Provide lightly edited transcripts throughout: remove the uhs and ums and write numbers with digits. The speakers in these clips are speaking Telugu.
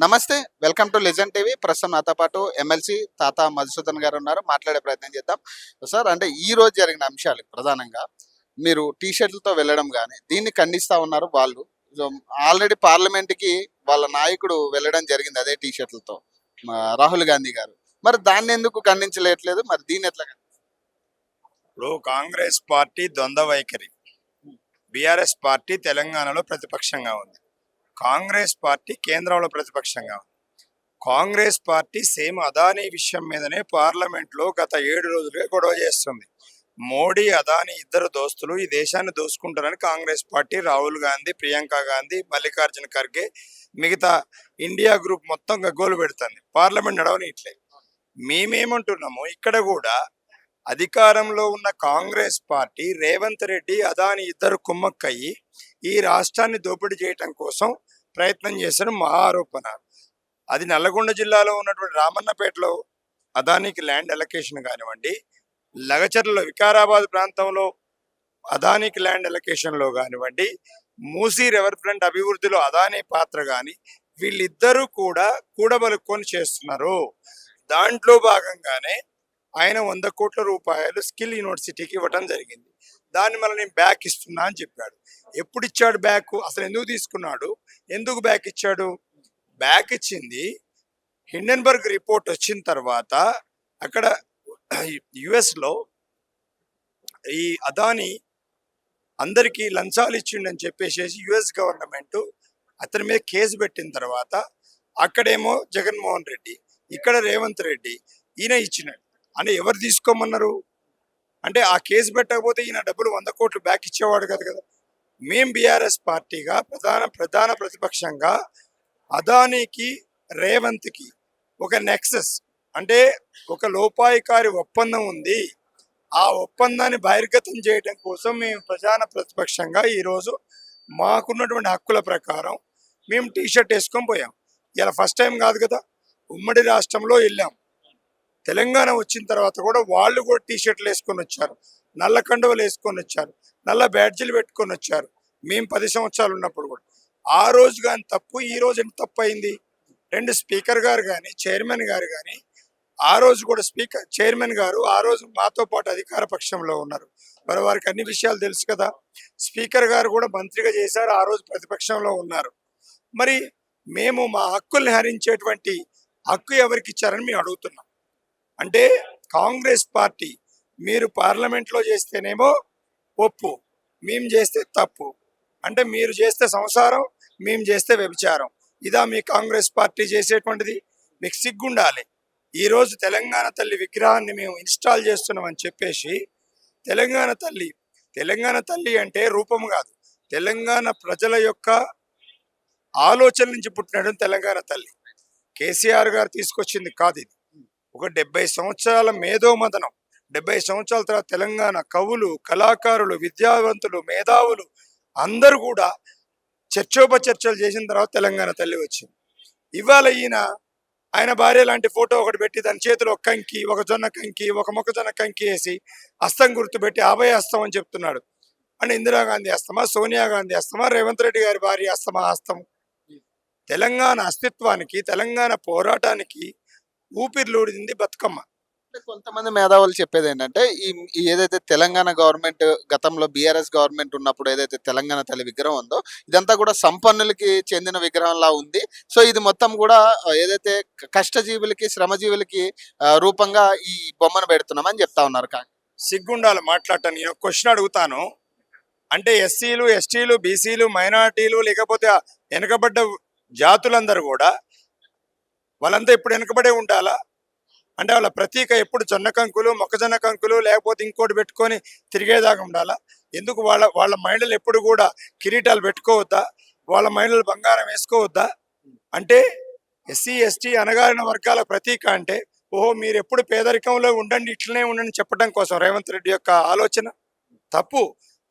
నమస్తే. Welcome to legend TV. ప్రస్తుతం నాతో పాటు ఎమ్మెల్సీ తాతా మధుసూదన్ గారు ఉన్నారు. మాట్లాడే ప్రయత్నం చేద్దాం. సార్, అంటే ఈ రోజు జరిగిన అంశాలు ప్రధానంగా మీరు టీ షర్ట్‌లతో వెళ్ళడం గాని, దీన్ని ఖండిస్తా ఉన్నారు వాళ్ళు. సో, ఆల్రెడీ పార్లమెంట్‌కి వాళ్ళ నాయకుడు వెళ్ళడం జరిగింది అదే టీ షర్ట్‌లతో. రాహుల్ గాంధీ గారు. మరి దాన్నెందుకు ఖండించలేట్లేదు? మరి దీన్నెట్లా ఇప్పుడు కాంగ్రెస్ పార్టీ ద్వంద్వ వైఖరి, బీఆర్ఎస్ పార్టీ తెలంగాణలో ప్రతిపక్షంగా ఉంది. కాంగ్రెస్ పార్టీ కేంద్రంలో ప్రతిపక్షంగా ఉంది. కాంగ్రెస్ పార్టీ సేమ్ అదానీ విషయం మీదనే పార్లమెంట్ లో గత 7 రోజులుగా గొడవ చేస్తుంది. మోడీ అదానీ ఇద్దరు దోస్తులు ఈ దేశాన్ని దోసుకుంటారని కాంగ్రెస్ పార్టీ, రాహుల్ గాంధీ, ప్రియాంక గాంధీ, మల్లికార్జున ఖర్గే, మిగతా ఇండియా గ్రూప్ మొత్తం గగ్గోలు పెడుతుంది. పార్లమెంట్ నడవనిట్లేదు. మేమేమంటున్నాము, ఇక్కడ కూడా అధికారంలో ఉన్న కాంగ్రెస్ పార్టీ, రేవంత్ రెడ్డి, అదాని ఇద్దరు కుమ్మక్కయ్యి ఈ రాష్ట్రాన్ని దోపిడీ చేయటం కోసం ప్రయత్నం చేశారు. మా ఆరోపణ. అది నల్లగొండ జిల్లాలో ఉన్నటువంటి రామన్నపేటలో అదానికి ల్యాండ్ అలొకేషన్ కానివ్వండి, లగచర్ల వికారాబాద్ ప్రాంతంలో అదానికి ల్యాండ్ అలొకేషన్లో కానివ్వండి, మూసీ రివర్ ఫ్రంట్ అభివృద్ధిలో అదానీ పాత్ర కానీ, వీళ్ళిద్దరూ కూడా కూడబలుక్కొని చేస్తున్నారు. దాంట్లో భాగంగానే ఆయన 100 కోట్ల రూపాయలు స్కిల్ యూనివర్సిటీకి ఇవ్వటం జరిగింది. దాన్ని మళ్ళీ నేను బ్యాక్ ఇస్తున్నా అని చెప్పాడు. ఎప్పుడు ఇచ్చాడు బ్యాక్? అసలు ఎందుకు తీసుకున్నాడు? ఎందుకు బ్యాక్ ఇచ్చాడు? బ్యాక్ ఇచ్చింది హిండెన్బర్గ్ రిపోర్ట్ వచ్చిన తర్వాత. అక్కడ యుఎస్లో ఈ అదాని అందరికీ లంచాలు ఇచ్చిండని చెప్పేసి యుఎస్ గవర్నమెంట్ అతని మీద కేసు పెట్టిన తర్వాత, అక్కడేమో జగన్మోహన్ రెడ్డి, ఇక్కడ రేవంత్ రెడ్డి, ఈయన ఇచ్చినాడు. అంటే ఎవరు తీసుకోమన్నారు? అంటే ఆ కేసు పెట్టకపోతే ఈయన డబ్బులు 100 కోట్లు బ్యాక్ ఇచ్చేవాడు కదా. మేం బీఆర్ఎస్ పార్టీగా ప్రధాన ప్రతిపక్షంగా అదానీకి, రేవంత్కి ఒక నెక్సెస్, అంటే ఒక లోపాయికారి ఒప్పందం ఉంది. ఆ ఒప్పందాన్ని బహిర్గతం చేయడం కోసం మేము ప్రధాన ప్రతిపక్షంగా ఈరోజు మాకున్నటువంటి హక్కుల ప్రకారం మేము టీ షర్ట్ వేసుకొని పోయాం. ఇలా ఫస్ట్ టైం కాదు కదా, ఉమ్మడి రాష్ట్రంలో వెళ్ళాం. తెలంగాణ వచ్చిన తర్వాత కూడా వాళ్ళు కూడా టీ షర్ట్లు వేసుకొని వచ్చారు, నల్ల కండువలు వేసుకొని వచ్చారు, నల్ల బ్యాడ్జీలు పెట్టుకొని వచ్చారు. మేము 10 సంవత్సరాలు ఉన్నప్పుడు కూడా. ఆ రోజు కానీ తప్పు, ఈ రోజు ఎంత తప్పు అయింది? 2 స్పీకర్ గారు కానీ, చైర్మన్ గారు కానీ, ఆ రోజు కూడా చైర్మన్ గారు ఆ రోజు మాతో పాటు అధికార పక్షంలో ఉన్నారు. మరి వారికి అన్ని విషయాలు తెలుసు కదా. స్పీకర్ గారు కూడా మంత్రిగా చేశారు, ఆ రోజు ప్రతిపక్షంలో ఉన్నారు. మరి మేము మా హక్కుల్ని హరించేటువంటి హక్కు ఎవరికి ఇచ్చారని మేము అడుగుతున్నాం. అంటే కాంగ్రెస్ పార్టీ, మీరు పార్లమెంట్లో చేస్తేనేమో ఒప్పు, మేము చేస్తే తప్పు. అంటే మీరు చేస్తే సంసారం, మేము చేస్తే వ్యభిచారం. ఇదా మీ కాంగ్రెస్ పార్టీ చేసేటువంటిది? మీకు సిగ్గుండాలి. ఈరోజు తెలంగాణ తల్లి విగ్రహాన్ని మేము ఇన్స్టాల్ చేస్తున్నామని చెప్పేసి, తెలంగాణ తల్లి అంటే రూపం కాదు, తెలంగాణ ప్రజల యొక్క ఆలోచన నుంచి పుట్టినట్టు తెలంగాణ తల్లి. కేసీఆర్ గారు తీసుకొచ్చింది కాదు ఇది. ఒక 70 సంవత్సరాల మేధోమదనం. 70 సంవత్సరాల తర్వాత తెలంగాణ కవులు, కళాకారులు, విద్యావంతులు, మేధావులు అందరూ కూడా చర్చోపచర్చలు చేసిన తర్వాత తెలంగాణ తల్లి వచ్చింది. ఇవాళ ఆయన భార్య లాంటి ఫోటో ఒకటి పెట్టి దాని చేతిలో ఒక కంకి, ఒక జొన్న కంకి, ఒక మొక్కజొన్న కంకి వేసి హస్తం గుర్తుపెట్టి అభయ హస్తం అని చెప్తున్నాడు. అంటే ఇందిరాగాంధీ హస్తమా, సోనియా గాంధీ హస్తమా, రేవంత్ రెడ్డి గారి భార్య హస్తమా హస్తం? తెలంగాణ అస్తిత్వానికి, తెలంగాణ పోరాటానికి ఊపిరిలూడింది బతుకమ్మ. అంటే కొంతమంది మేధావులు చెప్పేది ఏంటంటే, ఏదైతే తెలంగాణ గవర్నమెంట్ గతంలో బీఆర్ఎస్ గవర్నమెంట్ ఉన్నప్పుడు ఏదైతే తెలంగాణ తల్లి విగ్రహం ఉందో, ఇదంతా కూడా సంపన్నులకి చెందిన విగ్రహంలా ఉంది. సో ఇది మొత్తం కూడా ఏదైతే కష్టజీవులకి, శ్రమజీవులకి రూపంగా ఈ బొమ్మను పెడుతున్నామని చెప్తా ఉన్నారు. సిగ్గుండాలి మాట్లాడటం. నేను ఒక క్వశ్చన్ అడుగుతాను. అంటే ఎస్సీలు, ఎస్టీలు, బీసీలు, మైనార్టీలు, లేకపోతే వెనకబడ్డ జాతులందరూ కూడా వాళ్ళంతా ఇప్పుడు వెనకబడే ఉండాలా? అంటే వాళ్ళ ప్రతీక ఎప్పుడు జొన్న కంకులు, మొక్కజొన్న కంకులు, లేకపోతే ఇంకోటి పెట్టుకొని తిరిగేదాకా ఉండాలా? ఎందుకు వాళ్ళ మహిళలు ఎప్పుడు కూడా కిరీటాలు పెట్టుకోవద్దా? వాళ్ళ మహిళలు బంగారం వేసుకోవద్దా? అంటే ఎస్సీ, ఎస్టీ, అణగారిన వర్గాల ప్రతీక అంటే, ఓహో మీరు ఎప్పుడు పేదరికంలో ఉండండి, ఇట్లనే ఉండండి చెప్పడం కోసం రేవంత్ రెడ్డి యొక్క ఆలోచన తప్పు.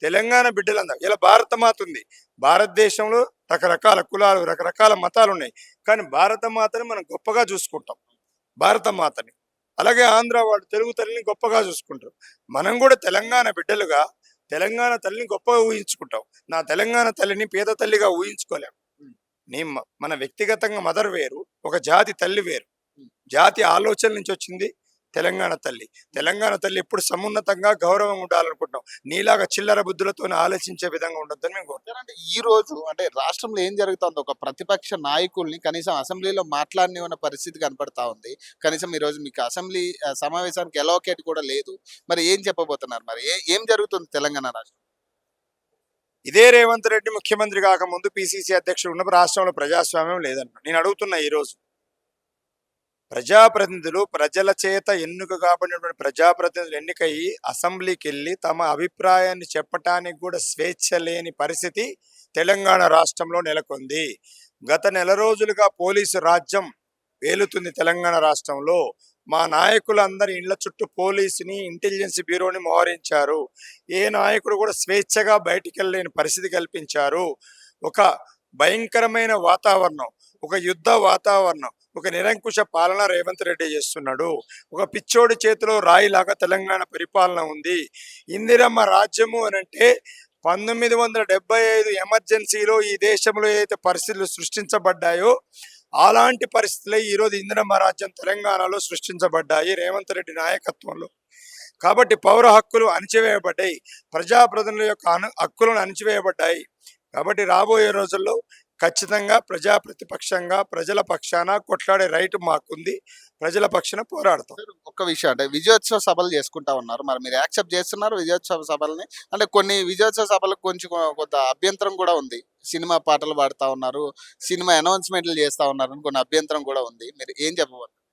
తెలంగాణ బిడ్డలందరూ, ఇలా భారత మాత ఉంది. భారతదేశంలో రకరకాల కులాలు, రకరకాల మతాలు ఉన్నాయి. కానీ భారత మాతని మనం గొప్పగా చూసుకుంటాం, భారత మాతని. అలాగే ఆంధ్ర వాళ్ళు తెలుగు తల్లిని గొప్పగా చూసుకుంటారు. మనం కూడా తెలంగాణ బిడ్డలుగా తెలంగాణ తల్లిని గొప్పగా ఊహించుకుంటాం. నా తెలంగాణ తల్లిని పేద తల్లిగా ఊహించుకోలేం. మన వ్యక్తిగతంగా మదర్ వేరు, ఒక జాతి తల్లి వేరు. జాతి ఆలోచన నుంచి వచ్చింది తెలంగాణ తల్లి. తెలంగాణ తల్లి ఎప్పుడు సమున్నతంగా గౌరవం ఉండాలనుకుంటున్నాం. నీలాగా చిల్లర బుద్ధులతో ఆలోచించే విధంగా ఉండొద్దని మేము కోరుతున్నాం. అంటే ఈ రోజు అంటే రాష్ట్రంలో ఏం జరుగుతుందో ఒక ప్రతిపక్ష నాయకుల్ని కనీసం అసెంబ్లీలో మాట్లాడనివ్వని పరిస్థితి కనపడతా ఉంది. కనీసం ఈ రోజు మీకు అసెంబ్లీ సమావేశానికి అలోకేట్ కూడా లేదు. మరి ఏం చెప్పబోతున్నారు? మరి ఏం జరుగుతుంది తెలంగాణ రాష్ట్రం? ఇదే రేవంత్ రెడ్డి ముఖ్యమంత్రి కాకముందు పిసిసి అధ్యక్షుడు ఉన్నప్పుడు రాష్ట్రంలో ప్రజాస్వామ్యం లేదన్న. నేను అడుగుతున్నా ఈరోజు ప్రజాప్రతినిధులు ప్రజల చేత ఎన్నిక కాబడినటువంటి ప్రజాప్రతినిధులు ఎన్నికయ్యి అసెంబ్లీకి వెళ్ళి తమ అభిప్రాయాన్ని చెప్పటానికి కూడా స్వేచ్ఛ లేని పరిస్థితి తెలంగాణ రాష్ట్రంలో నెలకొంది. గత నెల రోజులుగా పోలీసు రాజ్యం వేలుతుంది తెలంగాణ రాష్ట్రంలో. మా నాయకులందరి ఇళ్ల చుట్టూ పోలీసుని, ఇంటెలిజెన్స్ బ్యూరోని మోహరించారు. ఏ నాయకుడు కూడా స్వేచ్ఛగా బయటికి వెళ్ళలేని పరిస్థితి కల్పించారు. ఒక భయంకరమైన వాతావరణం, ఒక యుద్ధ వాతావరణం, ఒక నిరంకుశ పాలన రేవంత్ రెడ్డి చేస్తున్నాడు. ఒక పిచ్చోడి చేతిలో రాయిలాగా తెలంగాణ పరిపాలన ఉంది. ఇందిరమ్మ రాజ్యము అనంటే 1975 ఎమర్జెన్సీలో ఈ దేశంలో ఏదైతే పరిస్థితులు సృష్టించబడ్డాయో అలాంటి పరిస్థితులే ఈరోజు ఇందిరమ్మ రాజ్యం తెలంగాణలో సృష్టించబడ్డాయి రేవంత్ రెడ్డి నాయకత్వంలో. కాబట్టి పౌర హక్కులు అణిచివేయబడ్డాయి, ప్రజాప్రతినిధుల యొక్క హక్కులను అణిచివేయబడ్డాయి. కాబట్టి రాబోయే రోజుల్లో ఖచ్చితంగా ప్రజా ప్రతిపక్షంగా ప్రజల పక్షాన కొట్లాడే రైట్ మాకుంది. ప్రజల పక్షాన పోరాడతాం. ఒక్క విషయం అంటే విజయోత్సవ సభలు చేసుకుంటా ఉన్నారు. మరి మీరు యాక్సెప్ట్ చేస్తున్నారు విజయోత్సవ సభల్ని? అంటే కొన్ని విజయోత్సవ సభలకు కొంచెం కొంత అభ్యంతరం కూడా ఉంది. సినిమా పాటలు పాడుతా ఉన్నారు, సినిమా అనౌన్స్మెంట్లు చేస్తా ఉన్నారు అని కొన్ని అభ్యంతరం కూడా ఉంది. మీరు ఏం చెప్పబోతున్నారు?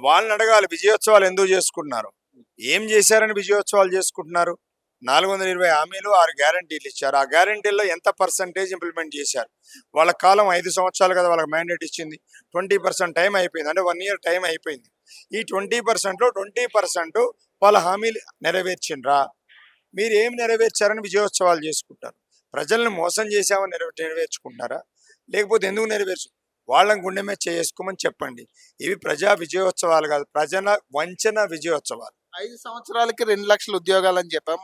వాళ్ళని అడగాలి విజయోత్సవాలు ఎందుకు చేసుకుంటున్నారు, ఏం చేశారని విజయోత్సవాలు చేసుకుంటున్నారు. 420 హామీలు 6 గ్యారంటీలు ఇచ్చారు. ఆ గ్యారంటీల్లో ఎంత పర్సంటేజ్ ఇంప్లిమెంట్ చేశారు? వాళ్ళ కాలం 5 సంవత్సరాలు కదా వాళ్ళకి మ్యాండేట్ ఇచ్చింది. 20% టైం అయిపోయింది, అంటే 1 ఇయర్ టైం అయిపోయింది. ఈ 20%లో 20% వాళ్ళ హామీలు నెరవేర్చిండ్రా? మీరు ఏం నెరవేర్చారని విజయోత్సవాలు చేసుకుంటారు? ప్రజల్ని మోసం చేసామని నెరవేర్చుకుంటారా? లేకపోతే ఎందుకు నెరవేర్చు? వాళ్ళని గుండె మీద చేసుకోమని చెప్పండి. ఇవి ప్రజా విజయోత్సవాలు కాదు, ప్రజల వంచన విజయోత్సవాలు. 5 సంవత్సరాలకి 2 లక్షల ఉద్యోగాలు అని చెప్పాం.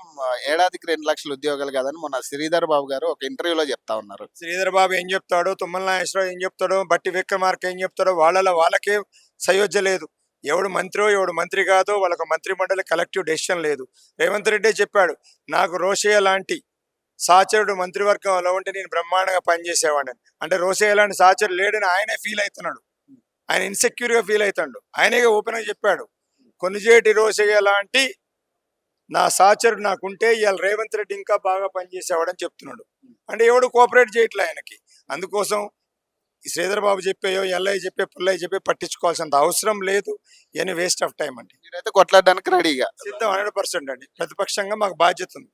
ఏడాదికి 2 లక్షల ఉద్యోగాలు కాదని మొన్న శ్రీధర్ బాబు గారు ఒక ఇంటర్వ్యూలో చెప్తా ఉన్నారు. శ్రీధర్ బాబు ఏం చెప్తాడో, తుమ్మల నాగేశ్వరరావు ఏం చెప్తాడో, బట్టి విక్రమార్క ఏం చెప్తాడో వాళ్ళకే సయోధ్య లేదు. ఎవడు మంత్రో ఎవడు మంత్రి కాదో వాళ్ళకు మంత్రి మండలి కలెక్టివ్ డెసిషన్ లేదు. రేవంత్ రెడ్డి చెప్పాడు, నాకు రోషయ్య లాంటి సహచరుడు మంత్రివర్గంలో ఉంటే నేను బ్రహ్మాండంగా పనిచేసేవాడిని. అంటే రోషయ్య లాంటి సహచరుడు లేడని ఆయనే ఫీల్ అవుతున్నాడు. ఆయన ఇన్సెక్యూర్గా ఫీల్ అవుతాడు. ఆయనే ఓపెన్గా చెప్పాడు, కొనిజేటి రోషయ్య లాంటి నా సహచరుడు నాకుంటే ఇవాళ రేవంత్ రెడ్డి ఇంకా బాగా పనిచేసేవాడని చెప్తున్నాడు. అంటే ఎవడు కోఆపరేట్ చేయట్లే ఆయనకి. అందుకోసం ఈ శ్రీధర్ బాబు చెప్పేయో, ఎల్లయ్య చెప్పే, పుల్లయ్య చెప్పే పట్టించుకోవాల్సినంత అవసరం లేదు. ఎనీ వేస్ట్ ఆఫ్ టైం అండి. మీరైతే కొట్లాడడానికి రెడీగా సిద్ధం 100% అండి. ప్రతిపక్షంగా మాకు బాధ్యత ఉంది.